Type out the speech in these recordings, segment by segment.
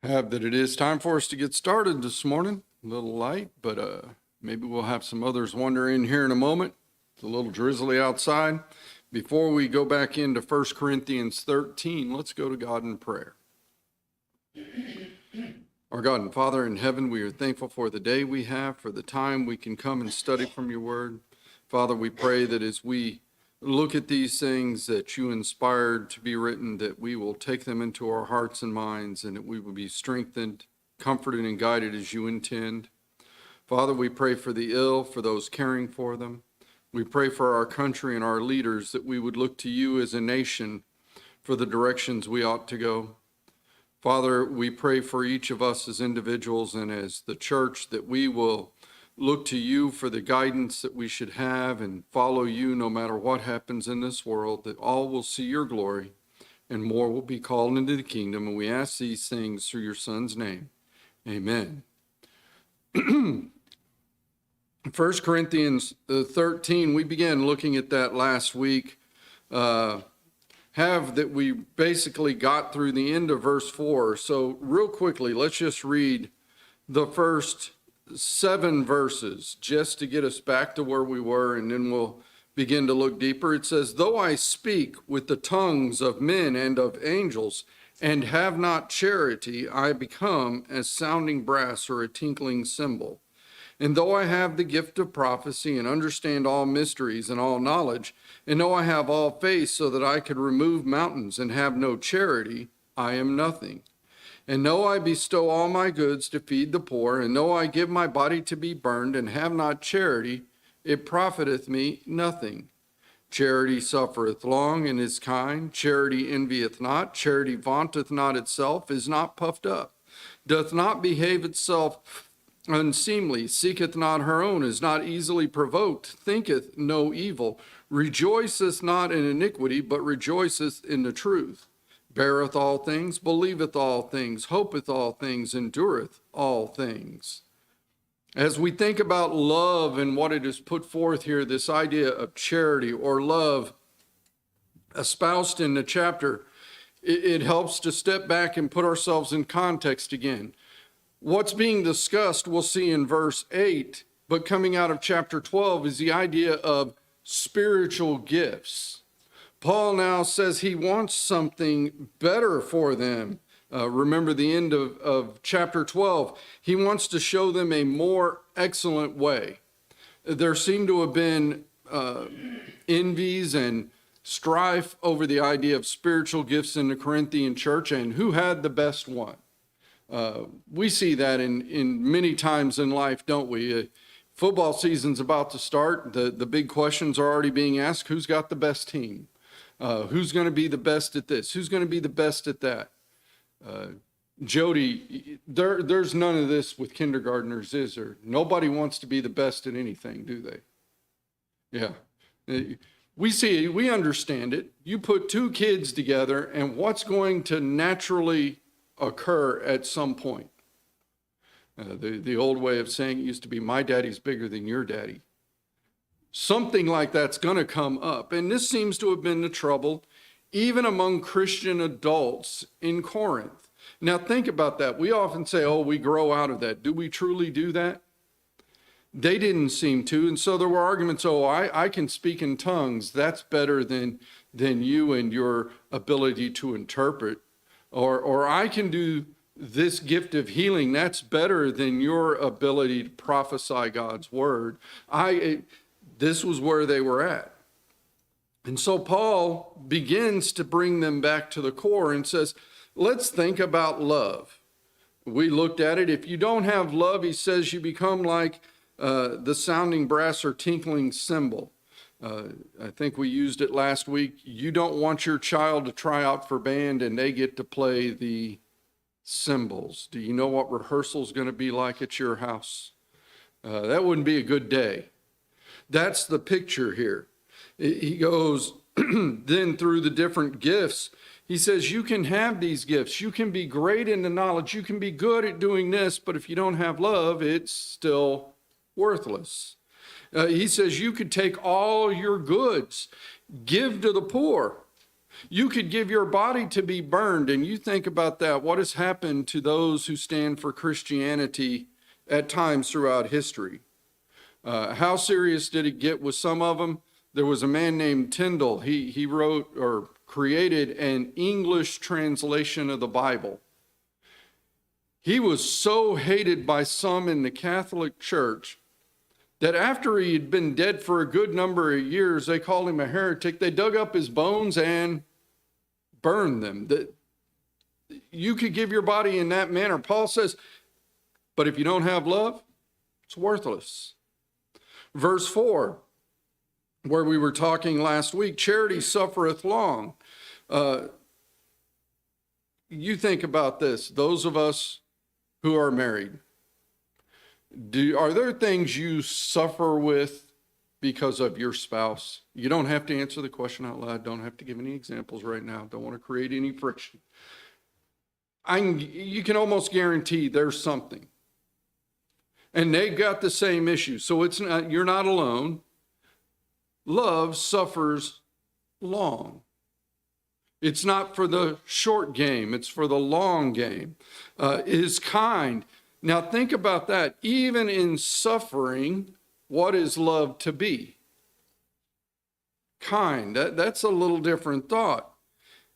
Have that it is time for us to get started this morning. A little light, but maybe we'll have some others wander in here in a moment. It's a little drizzly outside. Before we go back into 1 Corinthians 13, let's go to God in prayer. Our God and Father in heaven, we are thankful for the day we have, for the time we can come and study from your word. Father, we pray that as we look at these things that you inspired to be written, that we will take them into our hearts and minds, and that we will be strengthened, comforted, and guided as you intend. Father, we pray for the ill, for those caring for them. We pray for our country and our leaders, that we would look to you as a nation for the directions we ought to go. Father, we pray for each of us as individuals and as the church, that we will look to you for the guidance that we should have and follow you no matter what happens in this world, that all will see your glory and more will be called into the kingdom. And we ask these things through your Son's name. Amen. 1 Corinthians 13, we began looking at that last week. That we basically got through the end of verse 4. So real quickly, let's just read the first 7 verses just to get us back to where we were, and then we'll begin to look deeper. It says, "Though I speak with the tongues of men and of angels and have not charity, I become as sounding brass or a tinkling cymbal. And though I have the gift of prophecy and understand all mysteries and all knowledge, and though I have all faith so that I could remove mountains and have no charity, I am nothing. And though I bestow all my goods to feed the poor, and though I give my body to be burned and have not charity, it profiteth me nothing. Charity suffereth long and is kind. Charity envieth not. Charity vaunteth not itself, is not puffed up, doth not behave itself unseemly, seeketh not her own, is not easily provoked, thinketh no evil, rejoiceth not in iniquity, but rejoiceth in the truth, beareth all things, believeth all things, hopeth all things, endureth all things." As we think about love and what it is put forth here, this idea of charity or love espoused in the chapter, it helps to step back and put ourselves in context again. What's being discussed, we'll see in verse 8, but coming out of chapter 12 is the idea of spiritual gifts. Paul now says he wants something better for them. Remember the end of chapter 12. He wants to show them a more excellent way. There seem to have been envies and strife over the idea of spiritual gifts in the Corinthian church and who had the best one. We see that in many times in life, don't we? Football season's about to start. The big questions are already being asked. Who's got the best team? Who's going to be the best at this? Who's going to be the best at that? Jody, there's none of this with kindergartners, is there? Nobody wants to be the best at anything, do they? Yeah. We understand it. You put 2 kids together, and what's going to naturally occur at some point? The old way of saying it used to be, my daddy's bigger than your daddy. Something like that's going to come up. And this seems to have been the trouble even among Christian adults in Corinth. Now think about that. We often say, oh, we grow out of that. Do we truly do that? They didn't seem to. And so there were arguments, I can speak in tongues. That's better than you and your ability to interpret. Or I can do this gift of healing. That's better than your ability to prophesy God's word. This was where they were at. And so Paul begins to bring them back to the core and says, let's think about love. We looked at it. If you don't have love, he says, you become like the sounding brass or tinkling cymbal. I think we used it last week. You don't want your child to try out for band and they get to play the cymbals. Do you know what rehearsal's going to be like at your house? That wouldn't be a good day. That's the picture here. He goes then through the different gifts. He says you can have these gifts. You can be great in the knowledge. You can be good at doing this, but if you don't have love, it's still worthless. He says you could take all your goods, give to the poor. You could give your body to be burned, and you think about that. What has happened to those who stand for Christianity at times throughout history? How serious did it get with some of them? There was a man named Tyndale. He wrote or created an English translation of the Bible. He was so hated by some in the Catholic Church that after he had been dead for a good number of years, they called him a heretic. They dug up his bones and burned them. That you could give your body in that manner. Paul says, but if you don't have love, it's worthless. Verse 4, where we were talking last week, charity suffereth long. You think about this, those of us who are married. Are there things you suffer with because of your spouse? You don't have to answer the question out loud. Don't have to give any examples right now. Don't want to create any friction. You can almost guarantee there's something. And they've got the same issue. So you're not alone. Love suffers long. It's not for the short game. It's for the long game. Is kind. Now think about that. Even in suffering, what is love to be? Kind. That's a little different thought.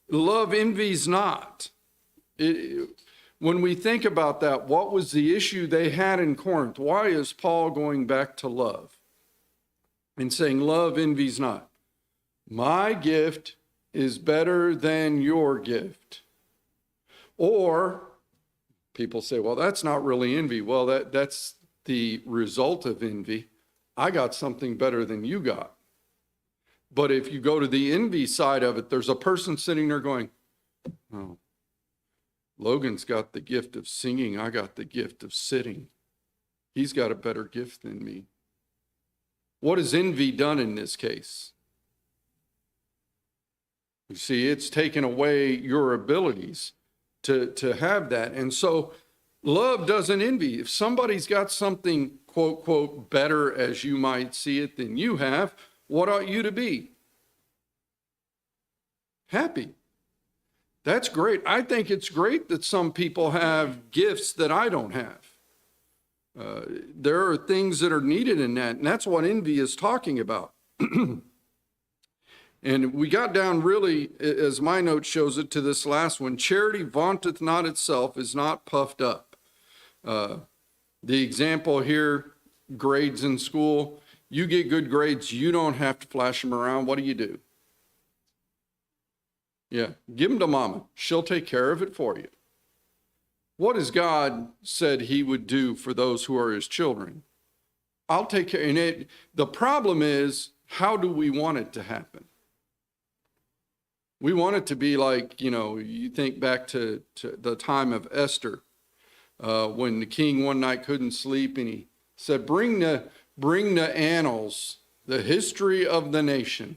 Love envies not. When we think about that, what was the issue they had in Corinth? Why is Paul going back to love and saying love envies not? My gift is better than your gift. Or people say, well, that's not really envy. Well, that's the result of envy. I got something better than you got. But if you go to the envy side of it, there's a person sitting there going, oh, Logan's got the gift of singing. I got the gift of sitting. He's got a better gift than me. What has envy done in this case? You see, it's taken away your abilities to have that. And so love doesn't envy. If somebody's got something, quote, quote, better as you might see it than you have, what ought you to be? Happy. That's great. I think it's great that some people have gifts that I don't have. There are things that are needed in that, and that's what envy is talking about. And we got down really, as my note shows it, to this last one. Charity vaunteth not itself, is not puffed up. The example here, grades in school. You get good grades, you don't have to flash them around. What do? Yeah, give them to mama. She'll take care of it for you. What has God said he would do for those who are his children? I'll take care. And the problem is, how do we want it to happen? We want it to be like, you think back to the time of Esther, when the king one night couldn't sleep and he said, bring the annals, the history of the nation.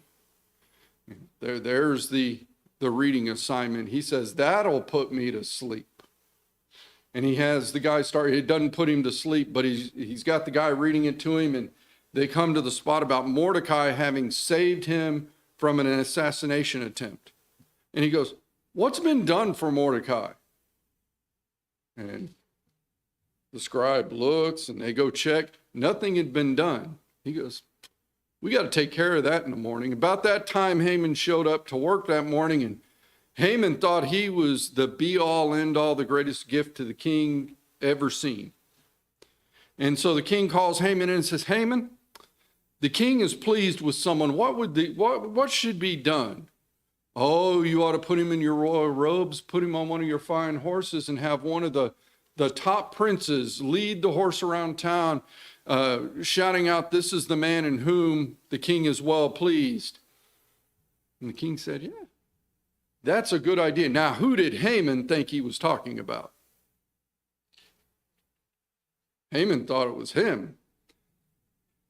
There's the reading assignment. He says, that'll put me to sleep. And he has the guy start, it doesn't put him to sleep, but he's got the guy reading it to him, and they come to the spot about Mordecai having saved him from an assassination attempt. And he goes, what's been done for Mordecai? And the scribe looks and they go check. Nothing had been done. He goes, we got to take care of that in the morning. About that time, Haman showed up to work that morning, and Haman thought he was the be-all, end-all, the greatest gift to the king ever seen. And so the king calls Haman in and says, Haman, the king is pleased with someone. What should be done? Oh, you ought to put him in your royal robes, put him on one of your fine horses, and have one of the top princes lead the horse around town, shouting out, this is the man in whom the king is well pleased. And the king said, yeah, that's a good idea. Now, who did Haman think he was talking about? Haman thought it was him.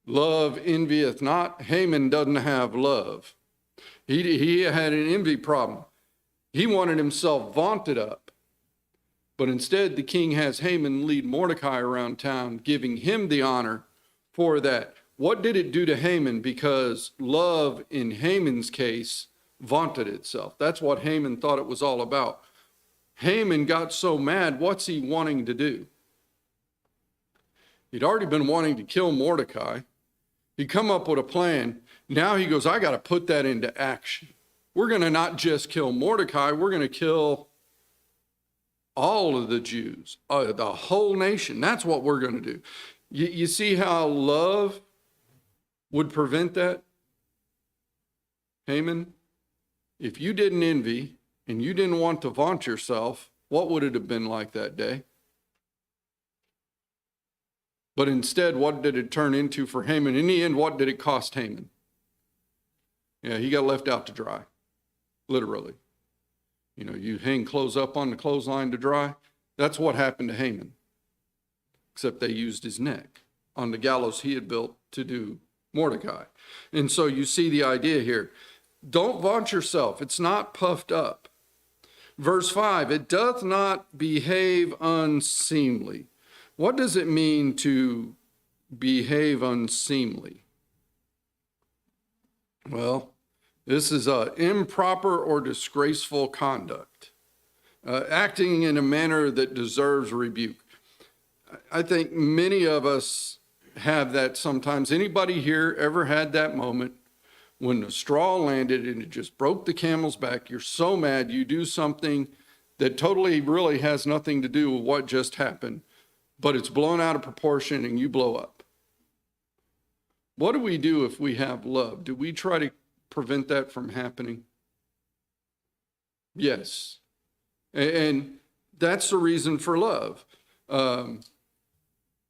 Love envieth not. Haman doesn't have love. He had an envy problem. He wanted himself vaunted up. But instead, the king has Haman lead Mordecai around town, giving him the honor for that. What did it do to Haman? Because love, in Haman's case, vaunted itself. That's what Haman thought it was all about. Haman got so mad, what's he wanting to do? He'd already been wanting to kill Mordecai. He'd come up with a plan. Now he goes, I got to put that into action. We're going to not just kill Mordecai, we're going to kill all of the Jews, the whole nation. That's what we're going to do. You see how love would prevent that? Haman, if you didn't envy and you didn't want to vaunt yourself, what would it have been like that day? But instead, what did it turn into for Haman? In the end, what did it cost Haman? Yeah, he got left out to dry, literally. You know, you hang clothes up on the clothesline to dry. That's what happened to Haman, except they used his neck on the gallows he had built to do Mordecai. And so you see the idea here. Don't vaunt yourself. It's not puffed up. Verse 5, it doth not behave unseemly. What does it mean to behave unseemly? Well, this is improper or disgraceful conduct, acting in a manner that deserves rebuke. I think many of us have that sometimes. Anybody here ever had that moment when the straw landed and it just broke the camel's back? You're so mad you do something that totally really has nothing to do with what just happened, but it's blown out of proportion and you blow up. What do we do if we have love? Do we try to prevent that from happening? Yes. And that's the reason for love.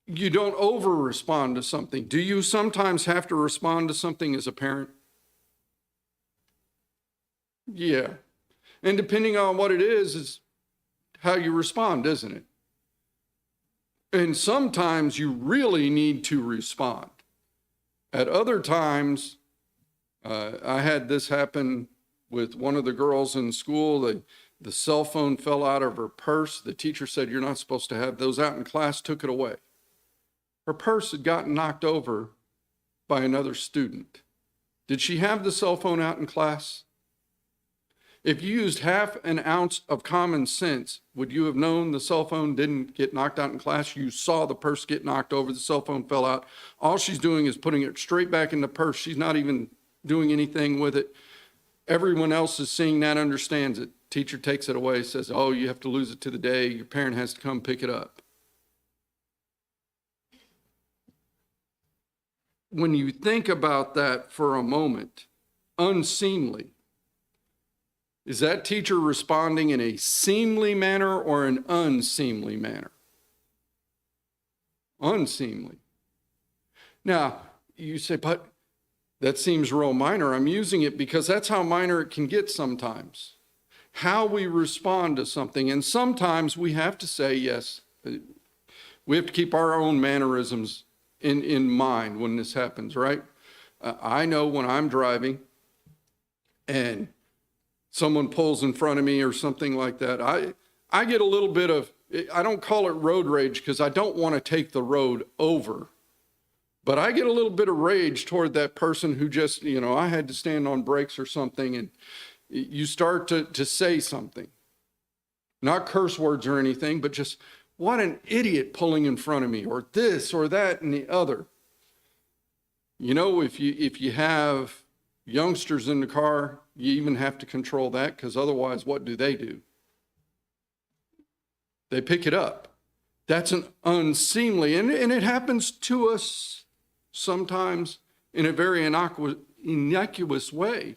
You don't over-respond to something. Do you sometimes have to respond to something as a parent? Yeah. And depending on what it is how you respond, isn't it? And sometimes you really need to respond. At other times, I had this happen with one of the girls in school. The cell phone fell out of her purse. The teacher said, you're not supposed to have those out in class, took it away. Her purse had gotten knocked over by another student. Did she have the cell phone out in class? If you used half an ounce of common sense, would you have known the cell phone didn't get knocked out in class? You saw the purse get knocked over, the cell phone fell out. All she's doing is putting it straight back in the purse. She's not even doing anything with it. Everyone else is seeing that, understands it. Teacher takes it away, says, oh, you have to lose it to the day. Your parent has to come pick it up. When you think about that for a moment, unseemly, is that teacher responding in a seemly manner or an unseemly manner? Unseemly. Now, you say, but that seems real minor. I'm using it because that's how minor it can get sometimes. How we respond to something. And sometimes we have to say, yes, we have to keep our own mannerisms in mind when this happens, right? I know when I'm driving and someone pulls in front of me or something like that, I get a little bit of, I don't call it road rage because I don't want to take the road over, but I get a little bit of rage toward that person who just, I had to stand on brakes or something, and you start to say something, not curse words or anything, but just, what an idiot pulling in front of me, or this or that and the other. If you have youngsters in the car, you even have to control that, because otherwise, what do? They pick it up. That's an unseemly, and it happens to us sometimes in a very innocuous way.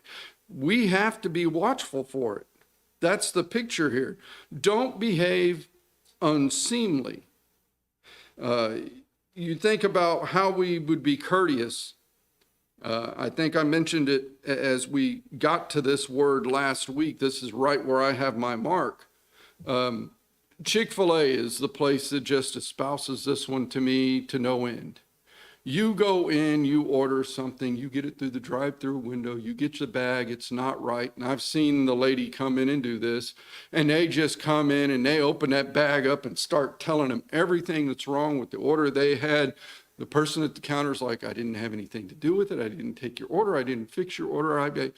We have to be watchful for it. That's the picture here. Don't behave unseemly. You think about how we would be courteous. I think I mentioned it as we got to this word last week. This is right where I have my mark. Chick-fil-A is the place that just espouses this one to me to no end. You go in, you order something, you get it through the drive-through window, you get your bag, it's not right. And I've seen the lady come in and do this, and they just come in and they open that bag up and start telling them everything that's wrong with the order they had. The person at the counter is like, I didn't have anything to do with it. I didn't take your order. I didn't fix your order.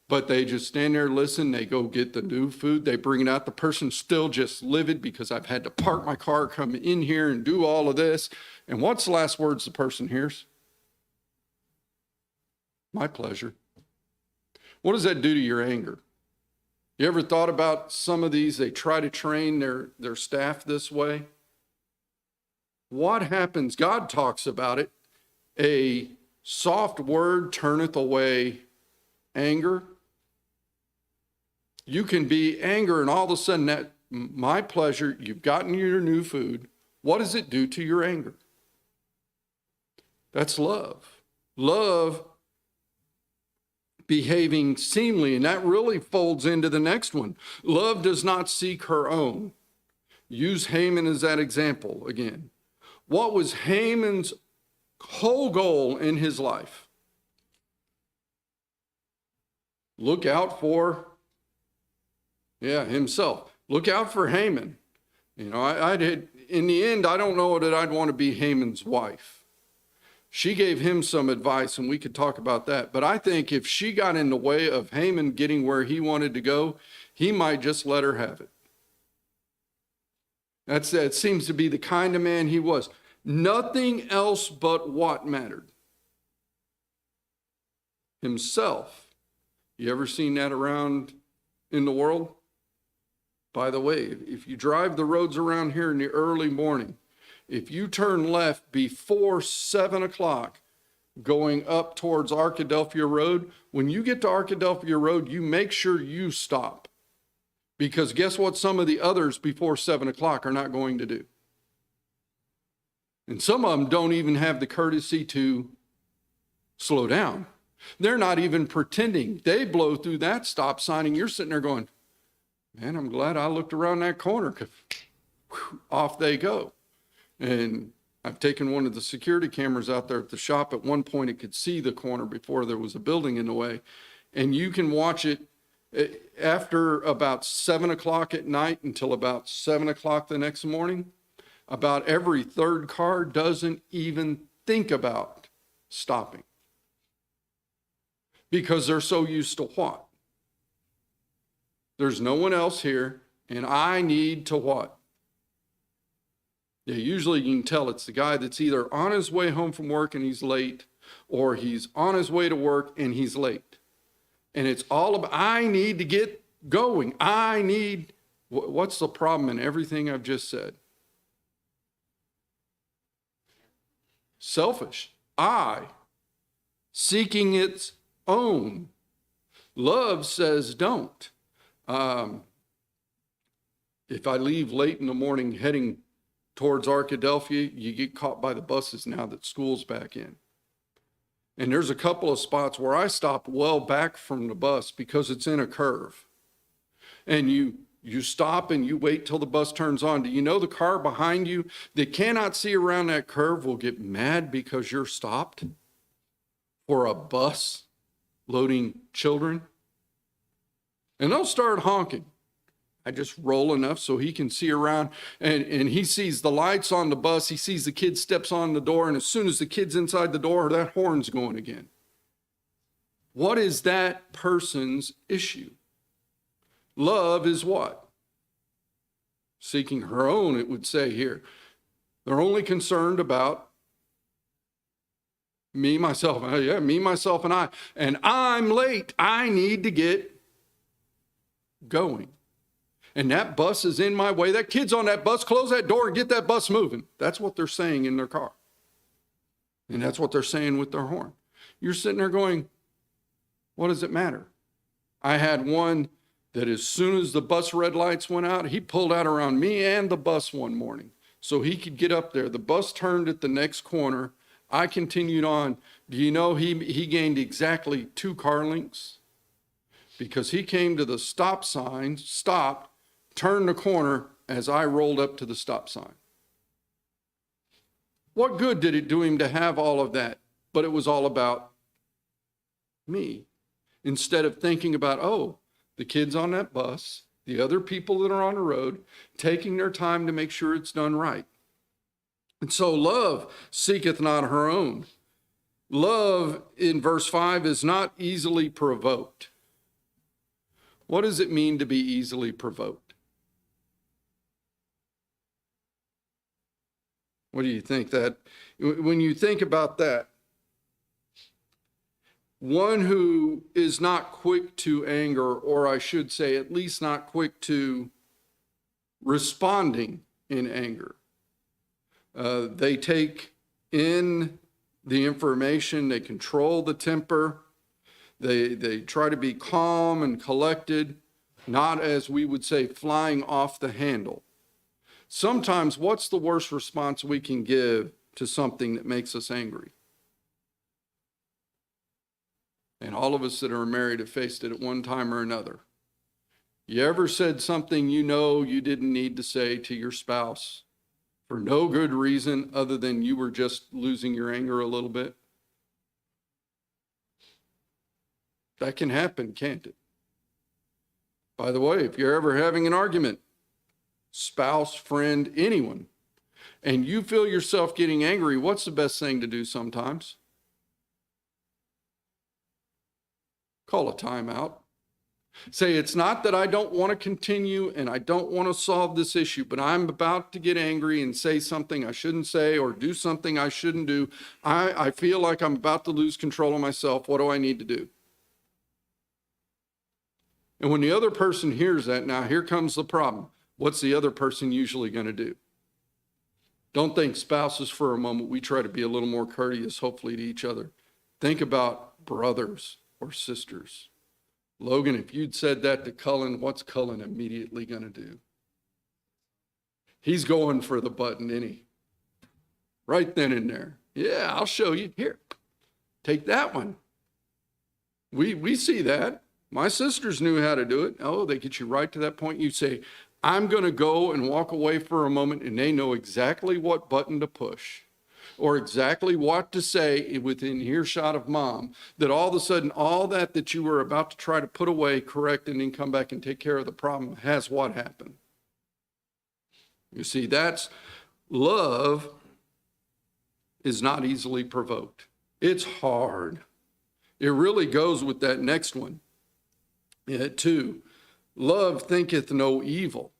But they just stand there, listen, they go get the new food, they bring it out. The person's still just livid because I've had to park my car, come in here and do all of this. And what's the last words the person hears? My pleasure. What does that do to your anger? You ever thought about some of these, they try to train their staff this way? What happens? God talks about it. A soft word turneth away anger. You can be angry and all of a sudden that my pleasure, you've gotten your new food. What does it do to your anger? That's love. Love behaving seemly, and that really folds into the next one. Love does not seek her own. Use Haman as that example again. What was Haman's whole goal in his life? Look out for, himself. Look out for Haman. You know, I did, in the end, I don't know that I'd want to be Haman's wife. She gave him some advice, and we could talk about that. But I think if she got in the way of Haman getting where he wanted to go, he might just let her have it. That seems to be the kind of man he was. Nothing else but what mattered? Himself. You ever seen that around in the world? By the way, if you drive the roads around here in the early morning, if you turn left before 7 o'clock going up towards Arkadelphia Road, when you get to Arkadelphia Road, you make sure you stop. Because guess what some of the others before 7 o'clock are not going to do? And some of them don't even have the courtesy to slow down. They're not even pretending. They blow through that stop sign and you're sitting there going, man, I'm glad I looked around that corner, because off they go. And I've taken one of the security cameras out there at the shop. At one point, it could see the corner before there was a building in the way. And you can watch it after about 7 o'clock at night until about 7 o'clock the next morning. About every third car doesn't even think about stopping. Because they're so used to what? There's no one else here, and I need to what? Yeah, usually you can tell it's the guy that's either on his way home from work and he's late, or he's on his way to work and he's late. And it's all about, I need to get going. What's the problem in everything I've just said? Selfish. Seeking its own. Love says don't. If I leave late in the morning heading towards Arkadelphia, you get caught by the buses now that school's back in. And there's a couple of spots where I stop well back from the bus because it's in a curve. And you stop and you wait till the bus turns on. Do you know the car behind you that cannot see around that curve will get mad because you're stopped for a bus loading children? And they'll start honking. I just roll enough so he can see around, and he sees the lights on the bus. He sees the kid steps on the door, and as soon as the kid's inside the door, that horn's going again. What is that person's issue? Love is what? Seeking her own, it would say here. They're only concerned about me, myself, and I. And I'm late. I need to get going. And that bus is in my way. That kid's on that bus. Close that door and get that bus moving. That's what they're saying in their car. And that's what they're saying with their horn. You're sitting there going, what does it matter? I had one that as soon as the bus red lights went out, he pulled out around me and the bus one morning so he could get up there. The bus turned at the next corner. I continued on. Do you know he gained exactly 2 car lengths? Because he came to the stop sign, stopped, turned the corner as I rolled up to the stop sign. What good did it do him to have all of that? But it was all about me. Instead of thinking about, the kids on that bus, the other people that are on the road, taking their time to make sure it's done right. And so love seeketh not her own. Love, in verse 5, is not easily provoked. What does it mean to be easily provoked? What do you think that, when you think about that, one who is not quick to anger, or I should say, at least not quick to responding in anger. They take in the information, they control the temper, they try to be calm and collected, not, as we would say, flying off the handle. Sometimes, what's the worst response we can give to something that makes us angry? And all of us that are married have faced it at one time or another. You ever said something you know you didn't need to say to your spouse for no good reason other than you were just losing your anger a little bit? That can happen, can't it? By the way, if you're ever having an argument, spouse, friend, anyone, and you feel yourself getting angry, what's the best thing to do sometimes? Call a timeout. Say, it's not that I don't want to continue and I don't want to solve this issue, but I'm about to get angry and say something I shouldn't say or do something I shouldn't do. I feel like I'm about to lose control of myself. What do I need to do? And when the other person hears that, now here comes the problem. What's the other person usually going to do? Don't think spouses for a moment. We try to be a little more courteous, hopefully, to each other. Think about brothers or sisters. Logan, if you'd said that to Cullen, what's Cullen immediately going to do? He's going for the button, isn't he? Right then and there. Yeah, I'll show you. Here, take that one. We see that. My sisters knew how to do it. Oh, they get you right to that point. You say, I'm going to go and walk away for a moment, and they know exactly what button to push or exactly what to say within earshot of mom, that all of a sudden, all that you were about to try to put away, correct, and then come back and take care of the problem has what happened. You see, that's love is not easily provoked. It's hard. It really goes with that next one. Two, love thinketh no evil.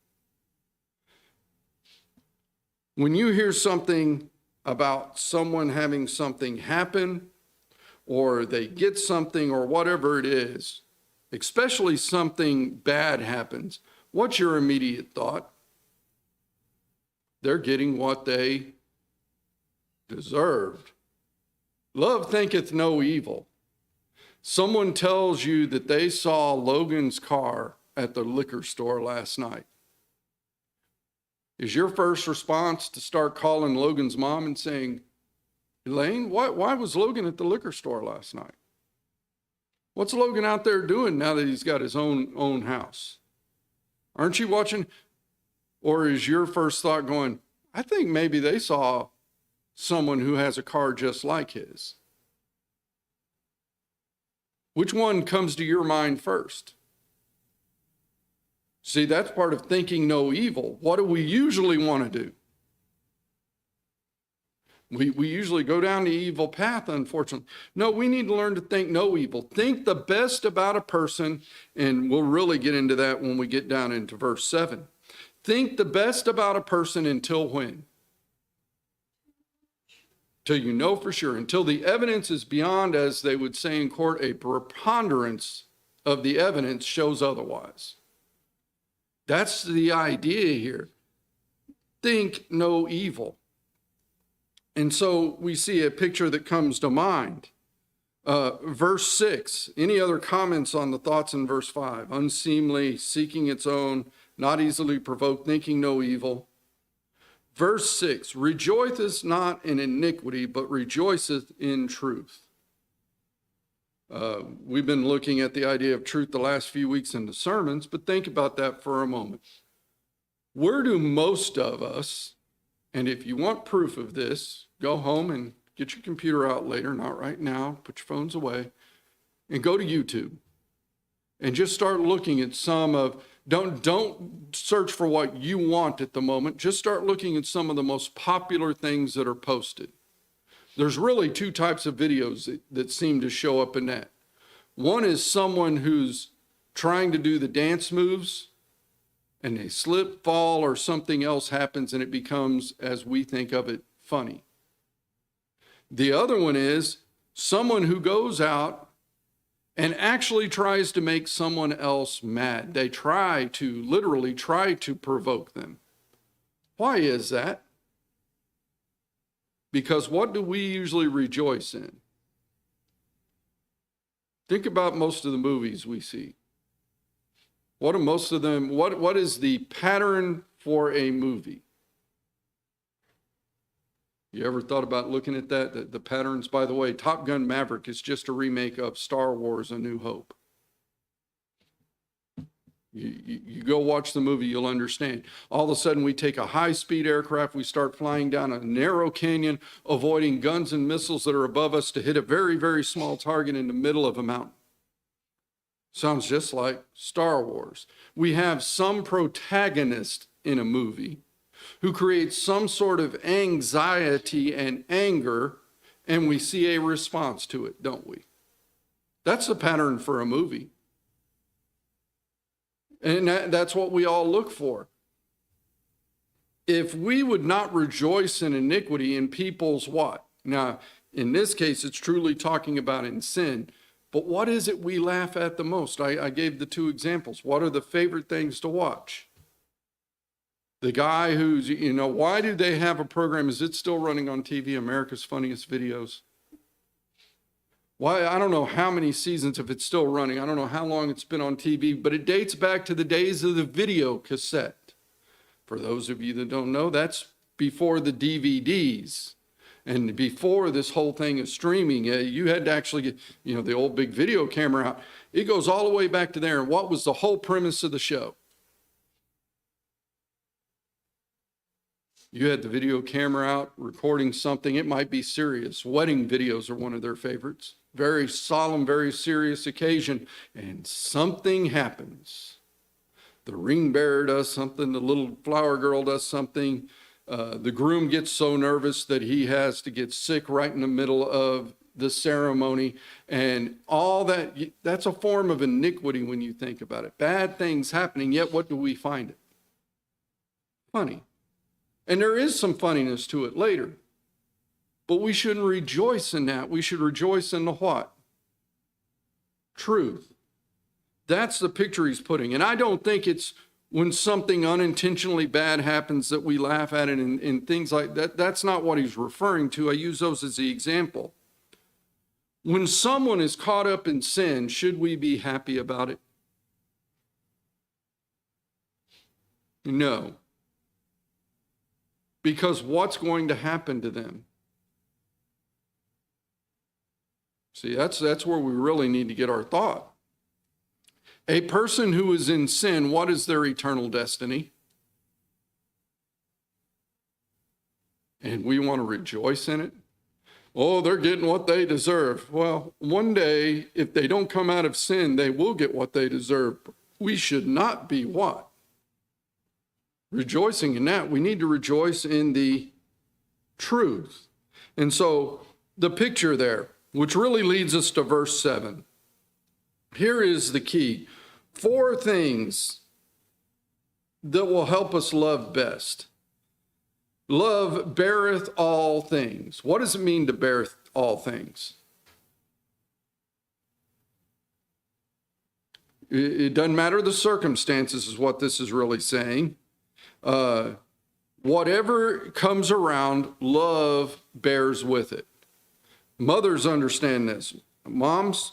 When you hear something about someone having something happen, or they get something, or whatever it is, especially something bad happens, what's your immediate thought? They're getting what they deserved. Love thinketh no evil. Someone tells you that they saw Logan's car at the liquor store last night. Is your first response to start calling Logan's mom and saying, Elaine, why was Logan at the liquor store last night? What's Logan out there doing now that he's got his own house? Aren't you watching? Or is your first thought going, I think maybe they saw someone who has a car just like his? Which one comes to your mind first? See, that's part of thinking no evil. What do we usually want to do? We usually go down the evil path, unfortunately. No, we need to learn to think no evil. Think the best about a person, and we'll really get into that when we get down into verse 7. Think the best about a person until when? Till you know for sure, until the evidence is beyond, as they would say in court, a preponderance of the evidence shows otherwise. That's the idea here. Think no evil. And so we see a picture that comes to mind. Verse 6, any other comments on the thoughts in verse 5? Unseemly, seeking its own, not easily provoked, thinking no evil. Verse 6, rejoiceth not in iniquity, but rejoiceth in truth. We've been looking at the idea of truth the last few weeks in the sermons, but think about that for a moment. Where do most of us, and if you want proof of this, go home and get your computer out later, not right now, put your phones away, and go to YouTube and just start looking at some of, don't search for what you want at the moment, just start looking at some of the most popular things that are posted. There's really two types of videos that seem to show up in that. One is someone who's trying to do the dance moves and they slip, fall, or something else happens and it becomes, as we think of it, funny. The other one is someone who goes out and actually tries to make someone else mad. They literally try to provoke them. Why is that? Because what do we usually rejoice in? Think about most of the movies we see. What are most of them? What is the pattern for a movie? You ever thought about looking at that? The patterns, by the way, Top Gun Maverick is just a remake of Star Wars: A New Hope. You go watch the movie, you'll understand. All of a sudden, we take a high-speed aircraft, we start flying down a narrow canyon, avoiding guns and missiles that are above us to hit a very, very small target in the middle of a mountain. Sounds just like Star Wars. We have some protagonist in a movie who creates some sort of anxiety and anger, and we see a response to it, don't we? That's the pattern for a movie. And that's what we all look for. If we would not rejoice in iniquity in people's what? Now, in this case, it's truly talking about in sin. But what is it we laugh at the most? I gave the two examples. What are the favorite things to watch? The guy who's, why do they have a program? Is it still running on TV? America's Funniest Videos? Why? I don't know how many seasons, if it's still running. I don't know how long it's been on TV, but it dates back to the days of the video cassette. For those of you that don't know, that's before the DVDs. And before this whole thing of streaming, you had to actually get, the old big video camera out. It goes all the way back to there. And what was the whole premise of the show? You had the video camera out recording something. It might be serious. Wedding videos are one of their favorites. Very solemn, very serious occasion. And something happens. The ring bearer does something. The little flower girl does something. The groom gets so nervous that he has to get sick right in the middle of the ceremony. And all that's a form of iniquity when you think about it. Bad things happening, yet what do we find it? Funny. And there is some funniness to it later. But we shouldn't rejoice in that. We should rejoice in the what? Truth. That's the picture he's putting. And I don't think it's when something unintentionally bad happens that we laugh at it and things like that. That's not what he's referring to. I use those as the example. When someone is caught up in sin, should we be happy about it? No. Because what's going to happen to them? See, that's where we really need to get our thought. A person who is in sin, what is their eternal destiny? And we want to rejoice in it. Oh, they're getting what they deserve. Well, one day, if they don't come out of sin, they will get what they deserve. We should not be what? Rejoicing in that. We need to rejoice in the truth. And so the picture there, which really leads us to verse 7. Here is the key. 4 things that will help us love best. Love beareth all things. What does it mean to bear all things? It doesn't matter the circumstances is what this is really saying. Whatever comes around, love bears with it. Mothers understand this. Moms,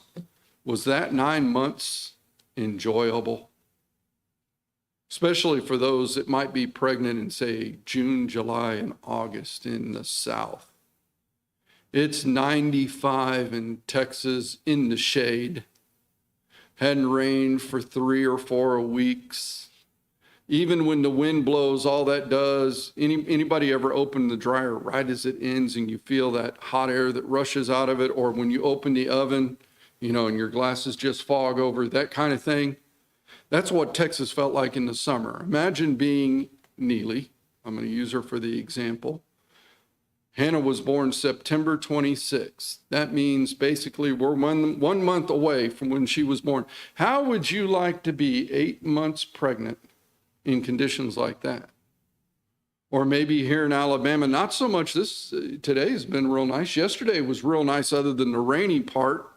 was that 9 months enjoyable? Especially for those that might be pregnant in, say, June, July, and August in the South. It's 95 in Texas in the shade. Hadn't rained for 3 or 4 weeks. Even when the wind blows, all that does, anybody ever open the dryer right as it ends and you feel that hot air that rushes out of it, or when you open the oven, and your glasses just fog over, that kind of thing? That's what Texas felt like in the summer. Imagine being Neely. I'm going to use her for the example. Hannah was born September 26th. That means basically we're one month away from when she was born. How would you like to be 8 months pregnant in conditions like that? Or maybe here in Alabama, not so much today has been real nice. Yesterday was real nice other than the rainy part.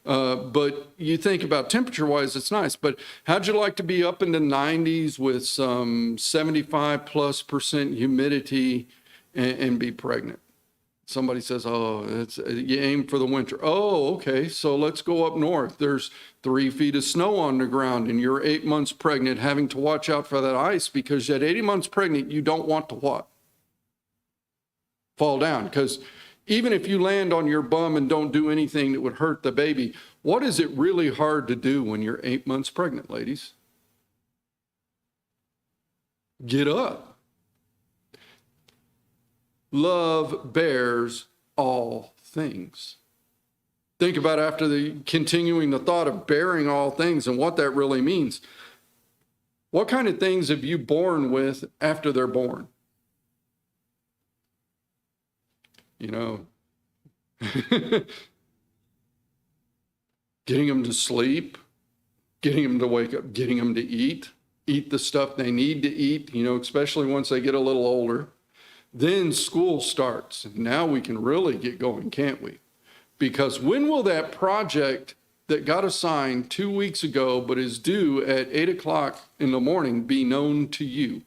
But you think about temperature-wise, it's nice. But how'd you like to be up in the 90s with some 75+% humidity and be pregnant? Somebody says, oh, you aim for the winter. Oh, okay, so let's go up north. There's 3 feet of snow on the ground and you're 8 months pregnant, having to watch out for that ice, because at 80 months pregnant, you don't want to what? Fall down. Because even if you land on your bum and don't do anything that would hurt the baby, what is it really hard to do when you're 8 months pregnant, ladies? Get up. Love bears all things. Think about continuing the thought of bearing all things and what that really means. What kind of things have you borne with after they're born? You know, getting them to sleep, getting them to wake up, getting them to eat the stuff they need to eat, especially once they get a little older. Then school starts, and now we can really get going, can't we? Because when will that project that got assigned 2 weeks ago but is due at 8 o'clock in the morning be known to you?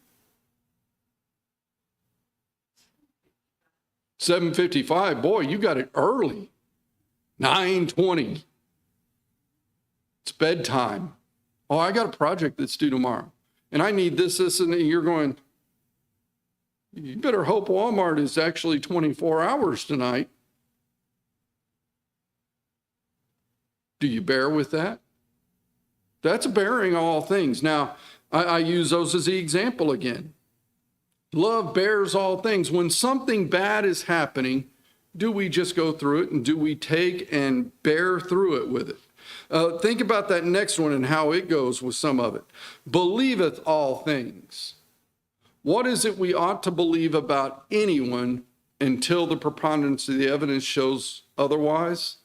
7:55, boy, you got it early. 9:20, it's bedtime. Oh, I got a project that's due tomorrow, and I need this, and you're going, you better hope Walmart is actually 24 hours tonight. Do you bear with that? That's bearing all things. Now, I use those as the example again. Love bears all things. When something bad is happening, do we just go through it, and do we take and bear through it with it? Think about that next one and how it goes with some of it. Believeth all things. What is it we ought to believe about anyone until the preponderance of the evidence shows otherwise?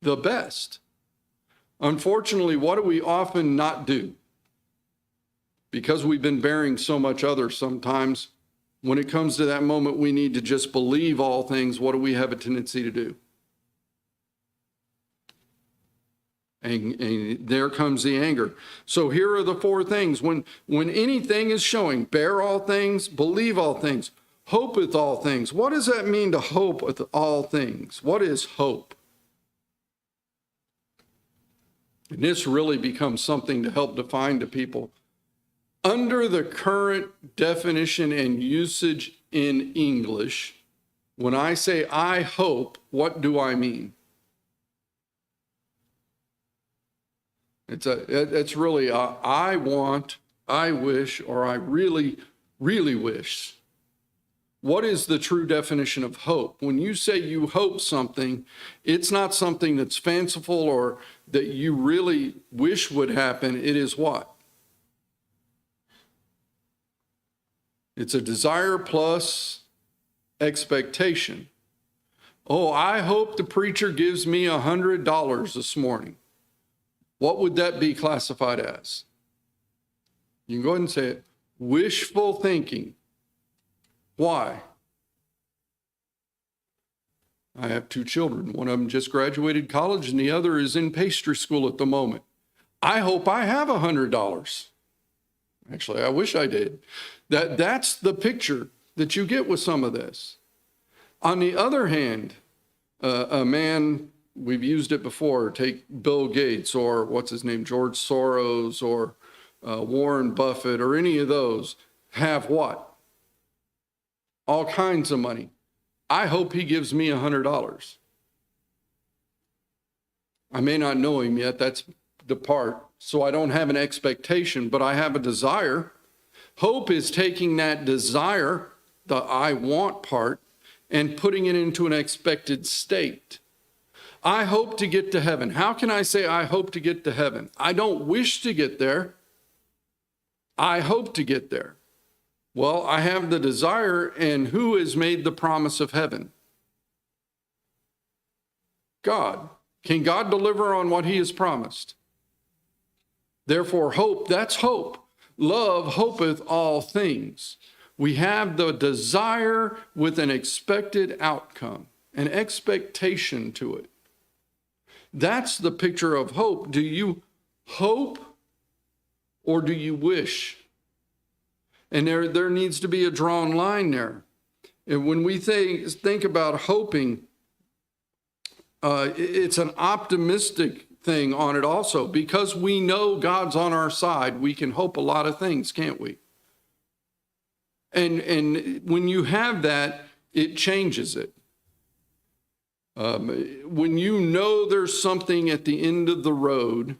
The best. Unfortunately, what do we often not do? Because we've been bearing so much other sometimes, when it comes to that moment we need to just believe all things, what do we have a tendency to do? And there comes the anger. So here are the 4 things. When anything is showing, bear all things, believe all things, hope with all things. What does that mean to hope with all things? What is hope? And this really becomes something to help define to people. Under the current definition and usage in English, when I say I hope, what do I mean? It's really I want, I wish, or I really, really wish. What is the true definition of hope? When you say you hope something, it's not something that's fanciful or that you really wish would happen. It is what? It's a desire plus expectation. Oh, I hope the preacher gives me $100 this morning. What would that be classified as? You can go ahead and say it. Wishful thinking. Why? I have 2 children. One of them just graduated college and the other is in pastry school at the moment. I hope I have $100. Actually, I wish I did. That's the picture that you get with some of this. On the other hand, a man, we've used it before, take Bill Gates or what's his name, George Soros or Warren Buffett or any of those, have what? All kinds of money. I hope he gives me $100. I may not know him yet, that's the part. So I don't have an expectation, but I have a desire. Hope is taking that desire, the I want part, and putting it into an expected state. I hope to get to heaven. How can I say I hope to get to heaven? I don't wish to get there. I hope to get there. Well, I have the desire, and who has made the promise of heaven? God. Can God deliver on what he has promised? Therefore, hope, that's hope. Love hopeth all things. We have the desire with an expected outcome, an expectation to it. That's the picture of hope. Do you hope or do you wish? And there needs to be a drawn line there. And when we think about hoping, it's an optimistic thing on it also. Because we know God's on our side, we can hope a lot of things, can't we? And when you have that, it changes it. When you know there's something at the end of the road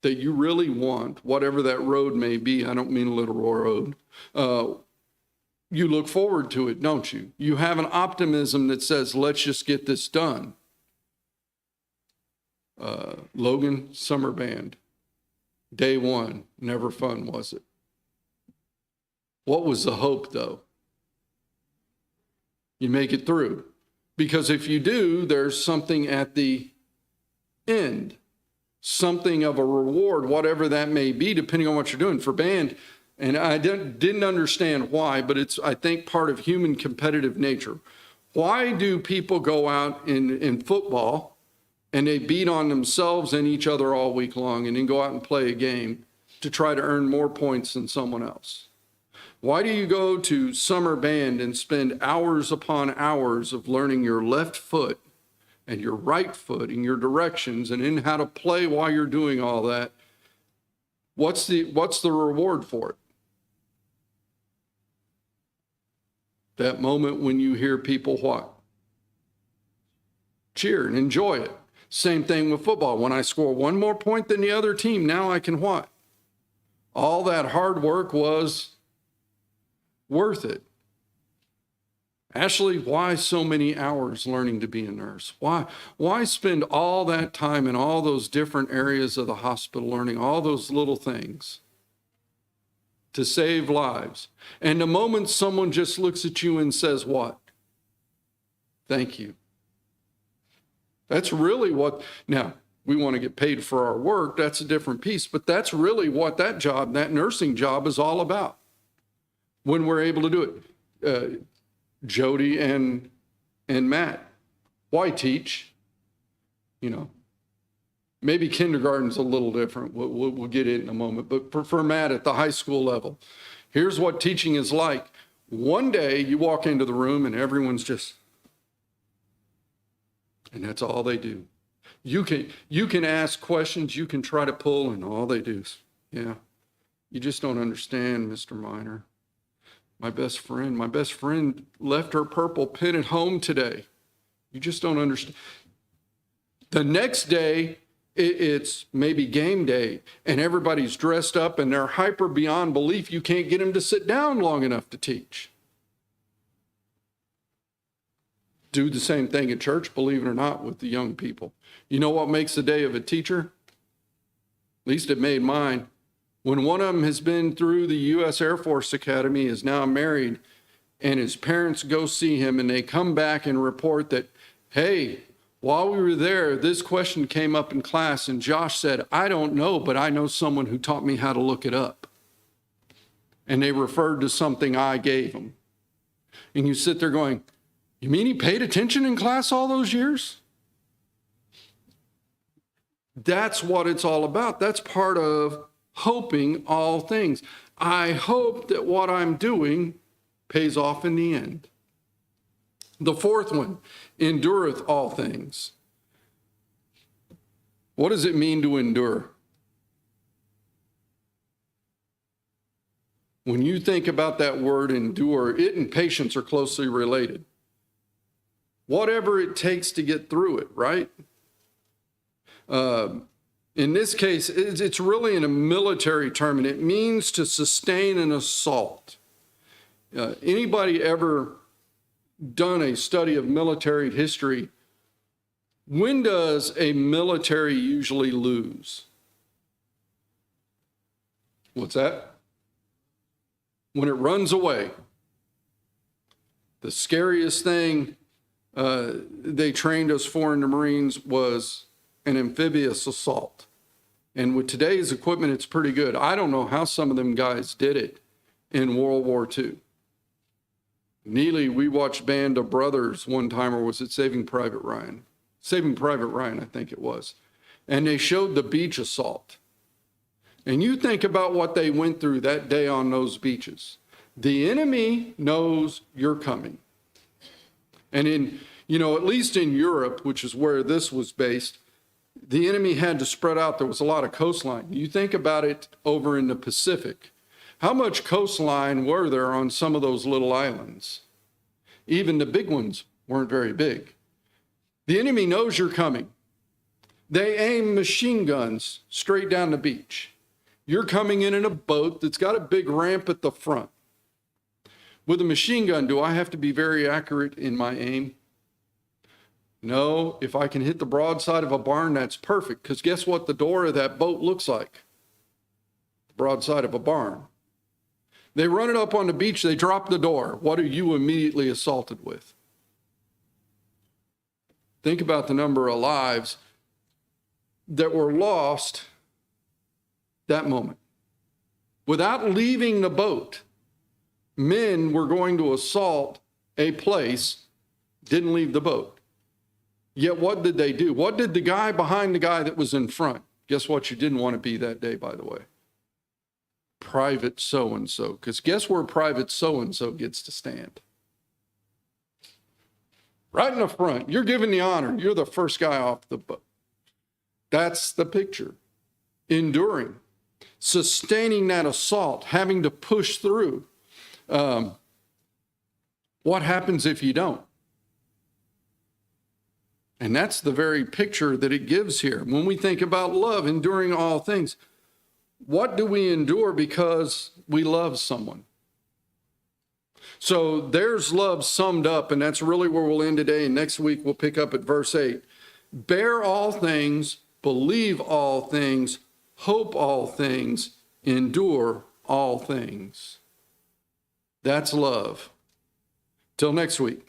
that you really want, whatever that road may be, I don't mean a literal road, you look forward to it, don't you? You have an optimism that says, let's just get this done. Logan Summer Band, day one, never fun, was it? What was the hope, though? You make it through. Because if you do, there's something at the end, something of a reward, whatever that may be, depending on what you're doing. For band, and I didn't understand why, but it's, I think, part of human competitive nature. Why do people go out in football and they beat on themselves and each other all week long and then go out and play a game to try to earn more points than someone else? Why do you go to summer band and spend hours upon hours of learning your left foot and your right foot and your directions and in how to play while you're doing all that? What's the reward for it? That moment when you hear people what? Cheer and enjoy it. Same thing with football. When I score one more point than the other team, now I can what? All that hard work was worth it. Ashley, why so many hours learning to be a nurse? Why spend all that time in all those different areas of the hospital learning all those little things to save lives? And the moment someone just looks at you and says, what? Thank you. That's really what, now, we want to get paid for our work. That's a different piece, but that's really what that job, that nursing job is all about. When we're able to do it. Jody and Matt, why teach? You know, maybe kindergarten's a little different. We'll get it in a moment. But for Matt at the high school level, here's what teaching is like. One day you walk into the room and everyone's just, and that's all they do. You can ask questions, you can try to pull, and all they do is, yeah, you just don't understand, Mr. Minor. My best friend left her purple pen at home today. You just don't understand. The next day, it's maybe game day, and everybody's dressed up, and they're hyper beyond belief. You can't get them to sit down long enough to teach. Do the same thing at church, believe it or not, with the young people. You know what makes the day of a teacher? At least it made mine. When one of them has been through the U.S. Air Force Academy, is now married, and his parents go see him, and they come back and report that, hey, while we were there, this question came up in class, and Josh said, I don't know, but I know someone who taught me how to look it up. And they referred to something I gave them. And you sit there going, you mean he paid attention in class all those years? That's what it's all about. That's part of hoping all things. I hope that what I'm doing pays off in the end. The fourth one, endureth all things. What does it mean to endure? When you think about that word endure, it and patience are closely related. Whatever it takes to get through it, right? In this case, it's really in a military term, and it means to sustain an assault. Anybody ever done a study of military history? When does a military usually lose? What's that? when it runs away. The scariest thing they trained us for in the Marines was an amphibious assault. And with today's equipment, it's pretty good. I don't know how some of them guys did it in World War II. Neely, we watched Band of Brothers one time, or was it Saving Private Ryan? Saving Private Ryan, I think it was. And they showed the beach assault. And you think about what they went through that day on those beaches. The enemy knows you're coming. And at least in Europe, which is where this was based, the enemy had to spread out. There was a lot of coastline. You think about it over in the Pacific. How much coastline were there on some of those little islands? Even the big ones weren't very big. The enemy knows you're coming. They aim machine guns straight down the beach. You're coming in a boat that's got a big ramp at the front. With a machine gun, do I have to be very accurate in my aim? No, if I can hit the broadside of a barn, that's perfect, because guess what the door of that boat looks like? The broadside of a barn. They run it up on the beach, they drop the door. What are you immediately assaulted with? Think about the number of lives that were lost that moment. Without leaving the boat, men were going to assault a place, didn't leave the boat. Yet what did they do? What did the guy behind the guy that was in front? Guess what you didn't want to be that day, by the way? Private so-and-so. Because guess where Private so-and-so gets to stand? Right in the front. You're given the honor. You're the first guy off the boat. That's the picture. Enduring. Sustaining that assault. Having to push through. What happens if you don't? And that's the very picture that it gives here. When we think about love, enduring all things, what do we endure because we love someone? So there's love summed up, and that's really where we'll end today. And next week we'll pick up at verse 8. Bear all things, believe all things, hope all things, endure all things. That's love. Till next week.